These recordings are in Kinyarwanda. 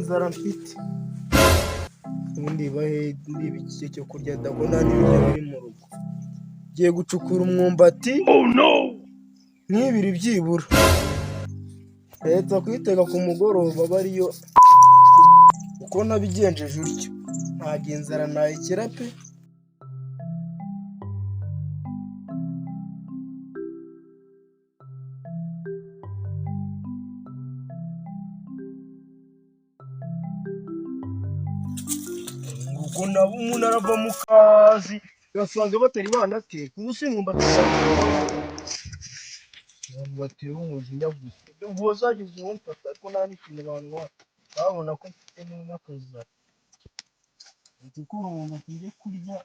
nzara mfite ubundi bahe n'ibiki cyo kurya ndabona n'ibyo biri mu rugo giye gucukura umwumbati n'ibiri byibura leta kwitega ku mugoroba bariyo uko nabigenjeje utyo ntabwo inzara nayikira pe ubwo nabo umuntu arava mu kazi ugasanga batari banateka ubusa imyumbati batera umujinya gusa ubwo zagize umfata ariko nta n'ikintu abantu babona ko mfite n'akazi nzi ko umuntu agiye kurya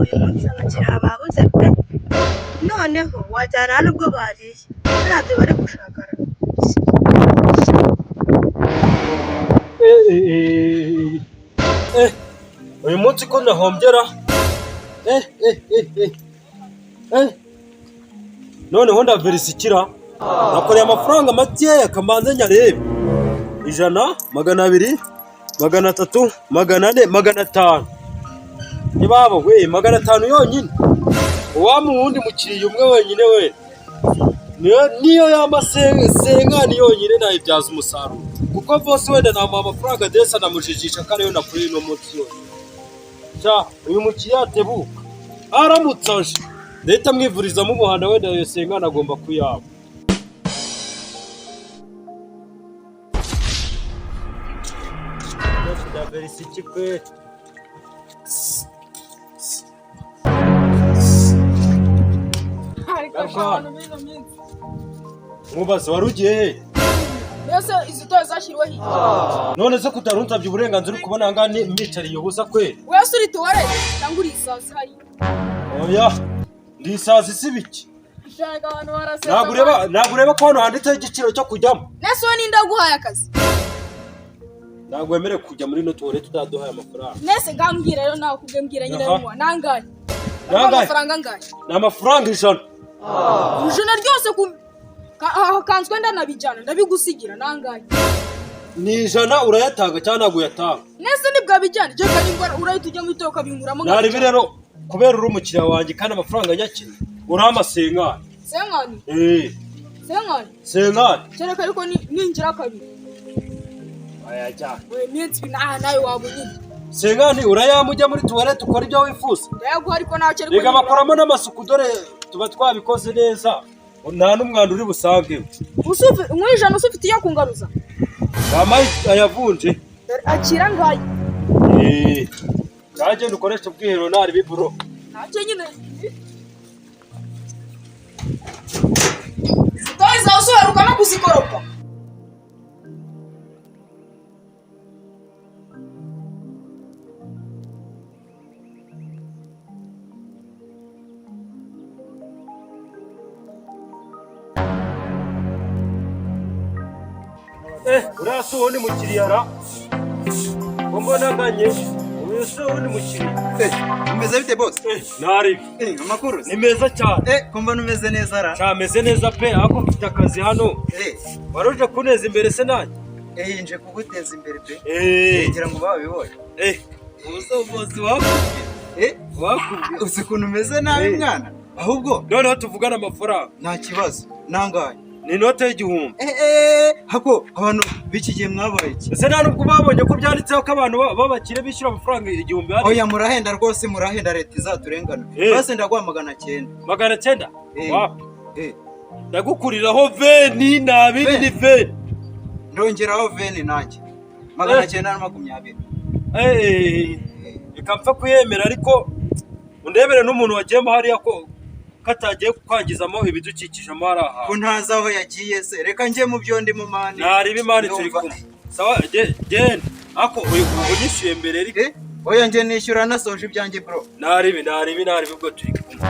uyu munsi abakiriya babuze pe noneho wajyana nubwo bariye ntabyo bari gushakara uyu munsi ko nahombyera noneho ndaverisikira nakoreye amafaranga makeya kamanze nyarebe 100 200 300 400 500 nibabo we 500 yonyine uwamu wundi mukiriye umwe wenyine we niyo yamasenkani yonyine nayibyaza umusaruro kuko bose wenda nta amafaranga desa namujijisha kare na kuri no munsi yose uyu mukiriya atebuka aramutsaje leta mwivuriza mu muhanda wenda yo senkani agomba kuyaba Verisiki kwe mubaze warugiye he mbese izi toye zashyiriwe hirya none se kutarunsabye uburenganzira uri kubona aha nicariye ubusa kwe wese uri tuware cyangwa uri isazi hari oya ndi isazi si biki shaka abantu baraseza ntabwo ureba ko hano handitseho igiciro cyo kujyamo nese we ninde aguhaye akazi ntabwo wemerewe kujya muri no tuware tutaduhaye amafaranga nese ngambwira rero nawe kubwira nyine rumwa nangaye amafaranga angahe ni amafaranga 100 ijana ryose kanzwe ndanabijyana ndabigusigira nangaye ni 100 urayatanga cyangwa ntabwo uyatanga nese nibwo bijyana cyo kari urahita ujya mu itoka binguramo nari rero kubera uri umukiriya wanjye kandi amafaranga nyakira urama senkani senkani cyereka ariko ninjira kabiri ayajyana we minsi nayo wabunyine senkani urayamujya muri tuwarete ukora ibyo wifuza ndayaguha ariko ntacyo ariko rega bakoramo n'amasuku dore tuba twabikoze neza nta n'umwanda uri busange umwijana usufite iyo kungaruza bamaye ayavunje akira ngaye kagenda ukoresha ubwiherero ntari biburo ntacyo nyine zitoye zawe usohoruka no kuzikoropa urasa uwo ni mukiriya ra mbona nganye urasa uwo ni mukiriya umeze bite boss ntari amakuru ni meza cyane ko mbona umeze neza ra cyameze neza pe ako mfite akazi hano waruje kuneza imbere se nanjye nje kuguteza imbere pe ngira ngo babibonye ubuso boss wakubye uzi ukuntu umeze nabi mwana ahubwo noneho tuvugana amafaranga nta kibazo nangaye ni inote y'igihumbi hako abantu biki gihe mwabaye iki ese nta nubwo babonye ko byanditseho ko abantu babakire bishyura amafaranga igihumbi oya murahenda rwose murahenda leta izaturengana base ndaguha 900 900 wapi ndagukuriraho veni nabiri ni veni ndongeraho veni nanjye 920 reka mpfa kuyemera ariko undebere n'umuntu wagiyemo hariya ko katagiye kwangizamo ibidukikijemo hari ahantu ko ntazi aho yagiye se reka njye mu byo ndi mu mani nariba imana turi kumwe sawa genda ako unyishyuye mbere ariko oya njye nishyura nasoje ibyanjye bro naribi ubwo turi kumwe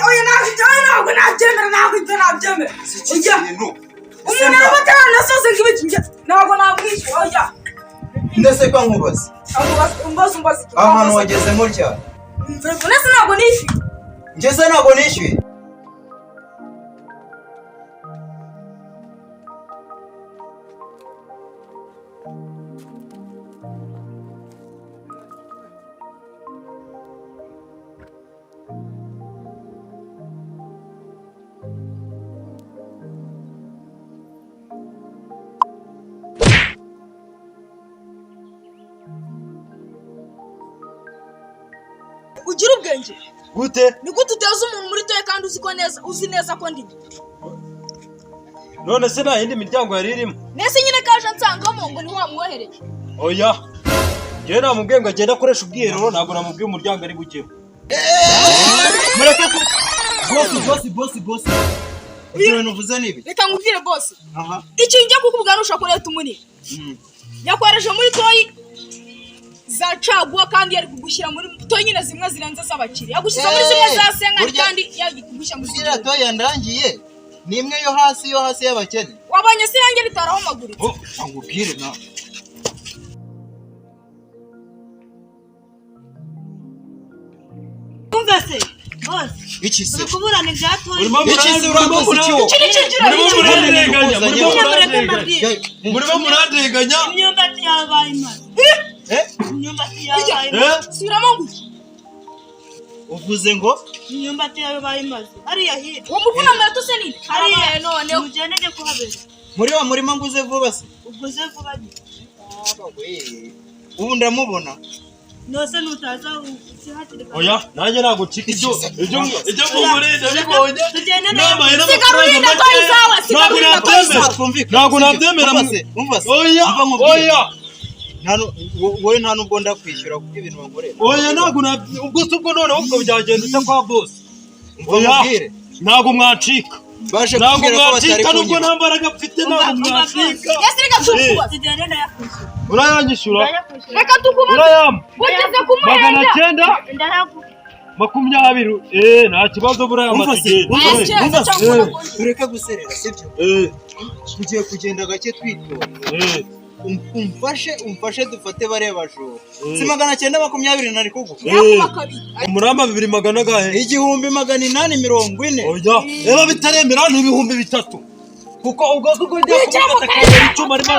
oya ntabwo nabyemera umuntu abatana nasoze nk'ibiki ntabwo namwishyura oya ndetse ko nkubaza umbaza ahantu wageze mutya ndetse ntabwo nishyuye ngeze ntabwo nishyuye ugira ubwenge gute ni gute uteza umuntu muri toye kandi uzi neza ko ndi none se nta yindi miryango yari irimo nese nyine kaje nsangamo ngo ni wamwohereje oya njyewe namubwiye ngo agende akoresha ubwiherero ntabwo namubwiye umuryango ari bugemo mureke bosi ibyo bintu uvuze ni ibi reka nkubwire bosi ikintu njya kukubwira nushaka kureta umunini yakwareje muri toyi za caguwa kandi yari kugushyira muri toyi nyine zimwe zirenze z'abakiri yagushyira muri zimwe za senga kandi yari kugushyira muri ziriya toyi yandangiye ni imwe yo hasi y'abakene wabonye se irange ritaraho amaguritse nkubwire nawe umva se bosi iki se uri kuburana ibyatoye iki se urakoze murimo murandenganya imyumbati yabaye imaze subiramo ngo uvuze ngo imyumbati yabaye imaze hariya hirya uwo muvuna mbere se ni hariya none mugendege kuhabera muri wa murima nguze vuba se uguze vuba ubu ndamubona nose nutaza ukihatirika oya nanjye ntabwo cika ibyo mumurinda bibonye namaye n'amafaranga ntabwo nabyemera oya wowe nta nubwo ndakwishyura kuko ibintu bankorera oya ntabwo ubwo se ubwo noneho ubwo byagenda ute kwa boss oya ntabwo mwacika baje ntabwo kubwira ko batari mwacika nubwo kunyura nta mbaraga mfite ntabwo mwacika yasirika tukuba tugende ndayakwishyura urayanyishyura reka tukuba urayampa ugeze kumuhenda 920 nta kibazo burayama tugende tureke guserera sibyo tugiye kugenda gake twitora umfashe dufate bareba joro si 920 nari kuguha umurama 200 gahe 1840 oya reba bitaremera ni 3,000 kuko ubwo ugiye kumufata kabiri icyuma arimo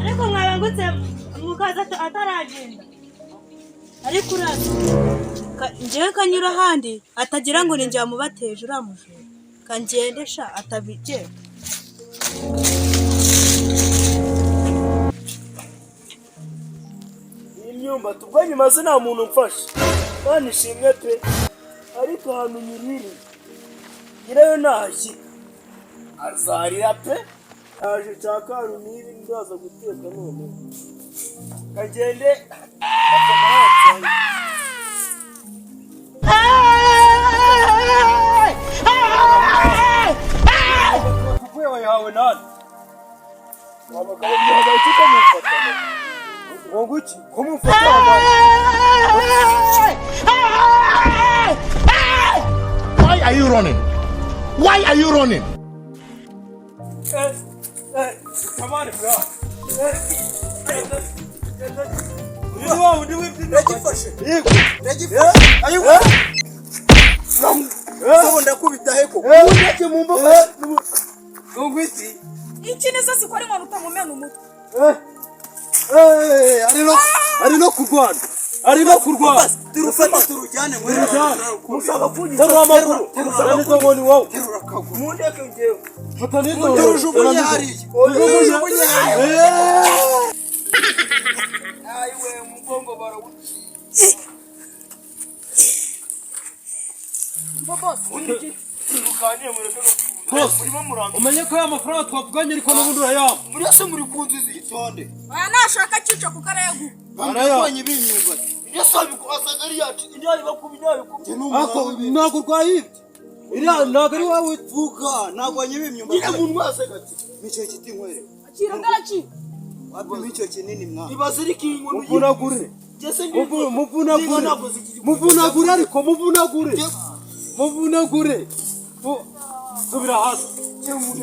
ariko mwabangutse mukaza ataragenda ariko uraza njyewe kanyura ahandi atagira ngo ni njye wamubateje uriya mujura kangendesha atabigera imyumbati ubwo nyuma se nta muntu mfashe kandi ishimwe pe ariko ahantu nyiriri nyirayo nahashyika azarira pe yaje cakaru nibi ndaza guteka none kagende akamahatsa kuvuye wahawe nani wabagabo byabaye cyo mufata ngo guki ko mufata Why are you running? Why are you running? Come on, bro. ndakubita heko Undeke mu mboga. ngwiti iki neza sikora inkoni utamumena umutwe Ari no kurwana. arimo kurwara. turufate turujyane muri Mushaka kunyita. Terura amaguru. Nanizo ngo ni wowe. terura akaguru mundeke ngewe Fata nizo. turujugunye hariya turujugunye hariya ayiwe umugongo barawuca mukanye mureke Boss, murimo muranga umenye ko ya mafaranga twavuganye ariko n'ubundi urayama. murese muri kunzizi itonde Oya nashaka cica ku karegu. barayabonye bimyumbati yesu abikubasaga ari yacu indari bakubinyaye Ako ntabwo urwayibye. Iriya ntabwo ari wowe. vuga nagwanye bimyumbati nyine mu mwase gati nicyo kiti nkwere Akira ngaki. wapima icyo kinini mwana ibazirika inkono Muvunagure. jese Muvunagure. Muvunagure ariko muvunagure. Muvunagure. Subira hasi.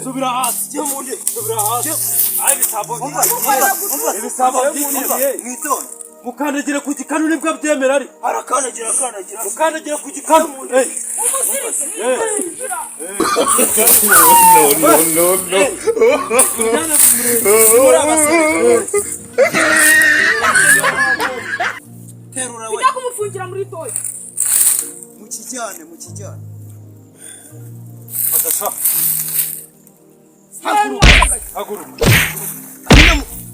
Subira hasi. Subira hasi. Ayi bisabo. Ibisabo by'ikiriye. mwitonde Mukandagire ku gikanu nibwo byemera ari. arakandagira Mukandagire ku gikanu. terura we Bijya kumufungira muri toyi. mukijyane Matasha. Haguruka.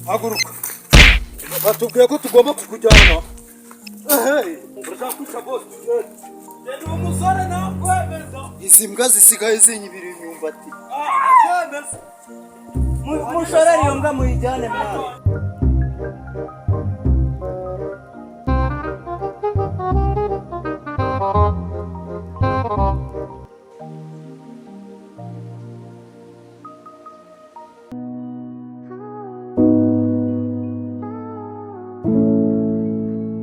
Haguruka. Batubwiye ko tugomba kukujyana. Urashaka kwica boss. Genda uwo musore nakwemeza. izi mbwa zisigaye zinyibira imyumbati Nakwemeza. mushorere iyo mbwa muyijyane mwana